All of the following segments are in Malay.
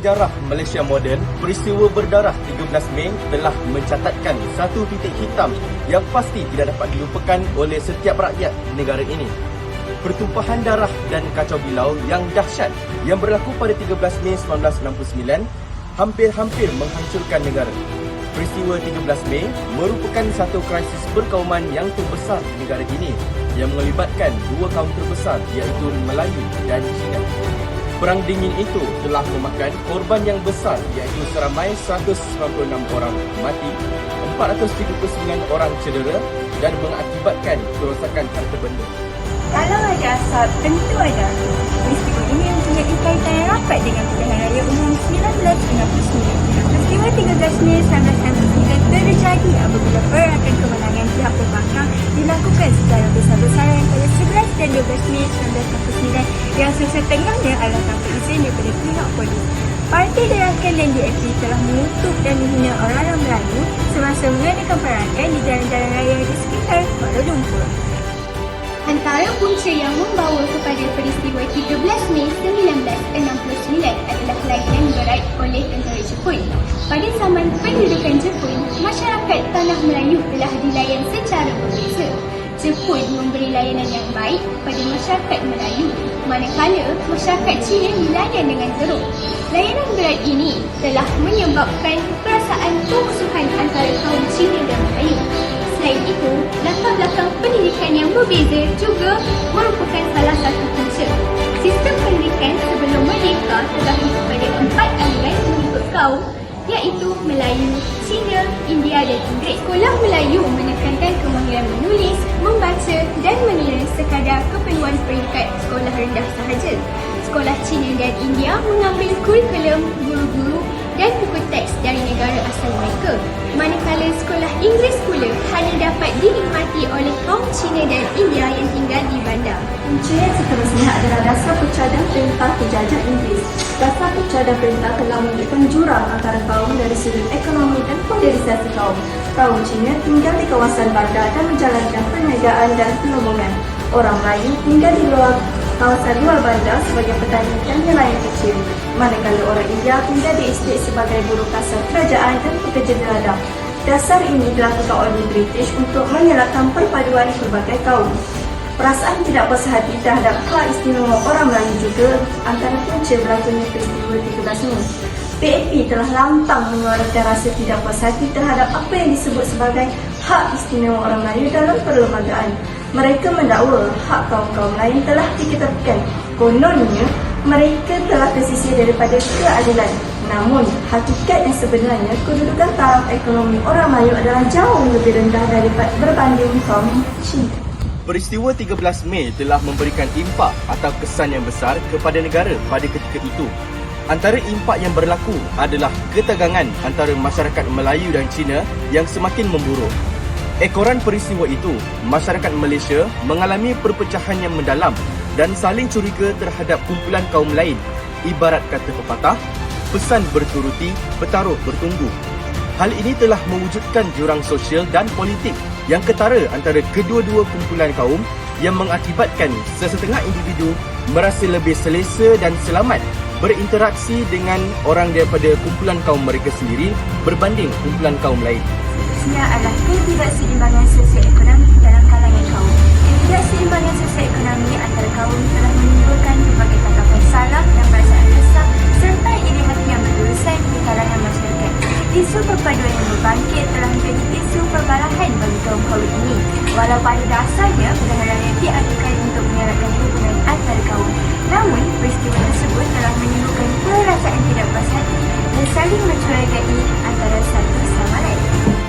sejarah Malaysia moden, peristiwa berdarah 13 Mei telah mencatatkan satu titik hitam yang pasti tidak dapat dilupakan oleh setiap rakyat negara ini. Pertumpahan darah dan kacau bilau yang dahsyat yang berlaku pada 13 Mei 1969 hampir-hampir menghancurkan negara. Peristiwa 13 Mei merupakan satu krisis perkauman yang terbesar di negara ini yang melibatkan dua kaum terbesar iaitu Melayu dan Cina. Perang dingin itu telah memakan korban yang besar iaitu seramai 196 orang mati, 439 orang cedera dan mengakibatkan kerosakan harta benda. Kalau ada asap, tentu ada api. Peristiwa ini mempunyai kaitan yang rapat dengan pilihan raya umum 1969. Peristiwa 13 Mei 1969 terjadi apabila perayaan kemenangan pihak pembangkang dilakukan secara besar-besaran pada 11 dan 12 Mei 1969 yang sesetengahnya adalah tanpa izin daripada pihak polis. Parti Gerakan dan DAP telah mengutuk dan menghina orang-orang Melayu semasa mengadakan perayaan di jalan-jalan raya di sekitar Kuala Lumpur. Antara punca yang membawa kepada peristiwa 13 Mei 1969 adalah layanan berat oleh tentera Jepun. Pada zaman pendudukan Jepun, masyarakat Tanah Melayu telah dilayan secara berbeza. Jepun memberi layanan yang baik pada masyarakat Melayu, manakala masyarakat Cina dilayan dengan teruk. Layanan berat ini telah menyebabkan perasaan permusuhan antara kaum Cina dan Melayu. Selain itu, latar belakang pendidikan yang berbeza juga merupakan salah satu punca. Sistem pendidikan sebelum merdeka terbahagi kepada 4 aliran mengikut kaum, iaitu Melayu, Cina, India dan Inggeris. Sekolah Melayu menekankan kemahiran menulis, membaca dan menulis sekadar keperluan peringkat sekolah rendah sahaja. Sekolah Cina dan India mengambil kurikulum, guru-guru dan buku teks dari negara asal mereka. Manakala sekolah Inggeris pula hanya dapat dinikmati oleh kaum Cina dan India yang tinggal di bandar. Punca yang seterusnya adalah dasar pecah dan perintah penjajah Inggeris. Dasar pecah dan perintah telah menunjukkan jurang antara kaum dari segi ekonomi dan polarisasi kaum. Kaum Cina tinggal di kawasan bandar dan menjalankan perniagaan dan penobongan. Orang Melayu tinggal di luar kawasan luar bandar sebagai petani dan nelayan kecil. Manakala orang India tinggal di estet sebagai buruh kasar kerajaan dan pekerja di ladang. Dasar ini dilakukan oleh British untuk mengelakkan perpaduan pelbagai kaum. Perasaan tidak puas hati terhadap hak istimewa orang Melayu juga antara punca berlakunya peristiwa 13 Mei. PAP telah lantang menyuarakan rasa tidak puas hati terhadap apa yang disebut sebagai hak istimewa orang Melayu dalam perlembagaan. Mereka mendakwa hak kaum-kaum lain telah diketepikan. Kononnya, mereka telah tersisih daripada keadilan. Namun, hakikat yang sebenarnya kedudukan taraf ekonomi orang Melayu adalah jauh lebih rendah daripada berbanding kaum Cina. Peristiwa 13 Mei telah memberikan impak atau kesan yang besar kepada negara pada ketika itu. Antara impak yang berlaku adalah ketegangan antara masyarakat Melayu dan Cina yang semakin memburuk. Ekoran peristiwa itu, masyarakat Malaysia mengalami perpecahan yang mendalam dan saling curiga terhadap kumpulan kaum lain. Ibarat kata pepatah, pesan berturuti, bertaruh bertunggu. Hal ini telah mewujudkan jurang sosial dan politik yang ketara antara kedua-dua kumpulan kaum yang mengakibatkan sesetengah individu merasa lebih selesa dan selamat berinteraksi dengan orang daripada kumpulan kaum mereka sendiri berbanding kumpulan kaum lain. Seterusnya adalah ketidakseimbangan sosioekonomi dalam kalangan kaum. Ketidakseimbangan sosioekonomi antara kaum telah menimbulkan berbagai tanggapan salah dan perasaan resah serta iri hati yang berurusan di kalangan masyarakat. Isu perpaduan yang berbangkit telah menjadi isu perbalahan bagi kaum-kaum ini. Walau pada dasarnya perlawanan yang diadakan untuk mengeratkan hubungan antara kaum. Namun, peristiwa tersebut telah menimbulkan perasaan tidak puas hati dan saling mencurigai antara satu sama lain.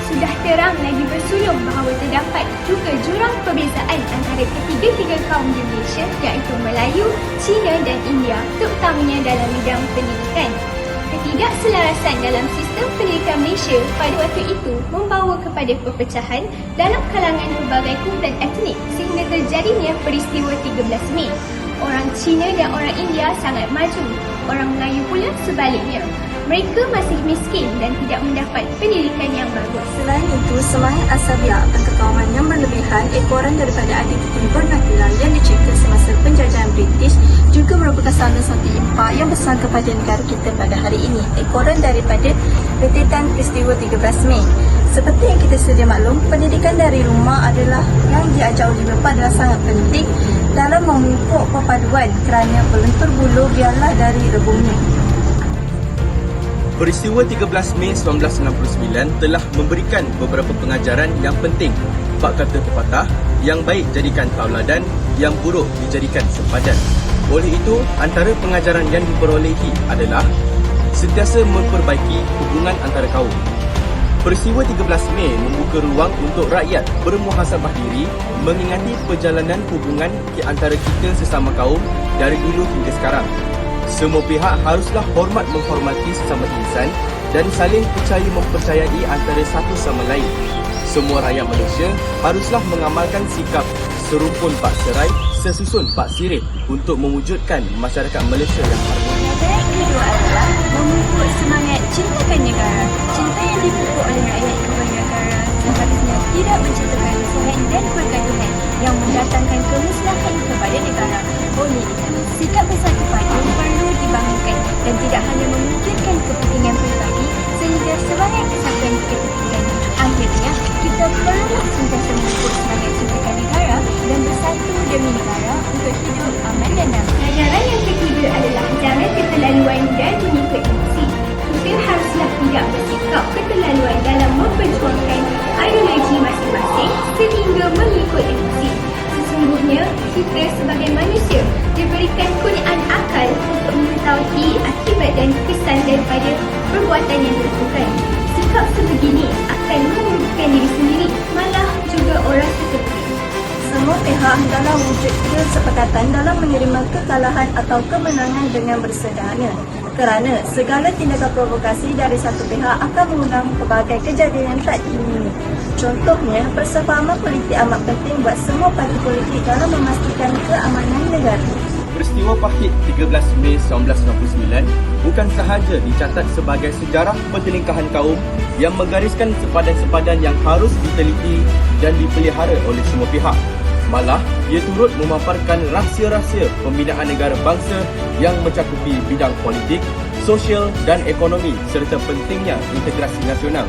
Sudah terang lagi bersulung bahawa terdapat juga jurang perbezaan antara ketiga-tiga kaum di Malaysia iaitu Melayu, Cina dan India, terutamanya dalam bidang pendidikan. Ketidakselarasan dalam sistem pendidikan Malaysia pada waktu itu membawa kepada perpecahan dalam kalangan pelbagai kumpulan etnik sehingga terjadinya peristiwa 13 Mei. Orang Cina dan orang India sangat maju, orang Melayu pula sebaliknya. Mereka masih miskin dan tidak mendapat pendidikan yang bagus. Selain itu, semangat asabiah dan kekauman yang berlebihan ekoran daripada adik Bernakila yang dicipta semasa penjajahan British juga merupakan salah satu impak yang besar kepada negara kita pada hari ini. Ekoran daripada rentetan peristiwa 13 Mei. Seperti yang kita sedia maklum, pendidikan dari rumah adalah yang diajar oleh bapa adalah sangat penting dalam memupuk perpaduan kerana berlentur bulu biarlah dari rebungnya. Peristiwa 13 Mei 1969 telah memberikan beberapa pengajaran yang penting. Bab kata pepatah, yang baik jadikan tauladan, yang buruk dijadikan sempadan. Oleh itu, antara pengajaran yang diperolehi adalah sentiasa memperbaiki hubungan antara kaum. Peristiwa 13 Mei membuka ruang untuk rakyat bermuhasabah diri mengingati perjalanan hubungan di antara kita sesama kaum dari dulu hingga sekarang. Semua pihak haruslah hormat menghormati sesama insan dan saling percaya mempercayai antara satu sama lain. Semua rakyat Malaysia haruslah mengamalkan sikap serumpun Pak Serai, sesusun Pak Sirih untuk mewujudkan masyarakat Malaysia yang harmoni. Yang kedua adalah memupuk semangat cintakan negara. Cinta yang dipupuk oleh rakyat kepada negara seharusnya tidak menciptakan kerusuhan dan pergaduhan yang mendatangkan kemusnahan kepada negara. Oleh itu, sikap bersatu padu perlu dibangunkan dan tidak hanya memikirkan kepentingan pribadi sehingga semangat kesatuan diketepikan. Akhirnya, kita perlu sentiasa memupuk semangat cintakan negara dan bersatu demi negara untuk hidup aman dan damai. Pelajaran yang ketiga adalah jangan keterlaluan dan mengikut emosi. Kita haruslah tidak bersikap keterlaluan dalam memperjuangkan ideologi masing-masing sehingga mengikut emosi. Sesungguhnya, kita sebagai manusia diberikan kurniaan akal untuk mengetahui akibat dan kesan daripada perbuatan yang dilakukan. Sikap sebegini akan merugikan diri sendiri, malah juga orang sekitar. Semua pihak hendaklah wujud kesepakatan dalam menerima kekalahan atau kemenangan dengan bersederhana. Kerana segala tindakan provokasi dari satu pihak akan mengundang pelbagai kejadian yang tak diingini. Contohnya, persefahaman politik amat penting buat semua parti politik dalam memastikan keamanan negara. Peristiwa pahit 13 Mei 1999 bukan sahaja dicatat sebagai sejarah pertelingkahan kaum yang menggariskan sepadan-sepadan yang harus diteliti dan dipelihara oleh semua pihak. Malah, ia turut memaparkan rahsia-rahsia pembinaan negara bangsa yang mencakupi bidang politik, sosial dan ekonomi serta pentingnya integrasi nasional.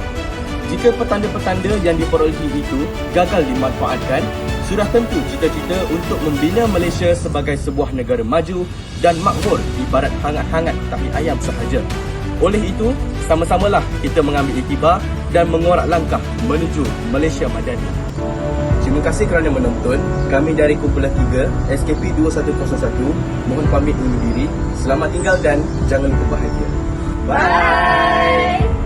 Jika petanda-petanda yang diperolehi itu gagal dimanfaatkan, sudah tentu cita-cita untuk membina Malaysia sebagai sebuah negara maju dan makmur ibarat hangat-hangat tahi ayam sahaja. Oleh itu, sama-samalah kita mengambil iktibar dan mengorak langkah menuju Malaysia Madani. Terima kasih kerana menonton. Kami dari Kumpulan 3 SKP 2101 mohon pamit undur diri. Selamat tinggal dan jangan lupa bahagia. Bye!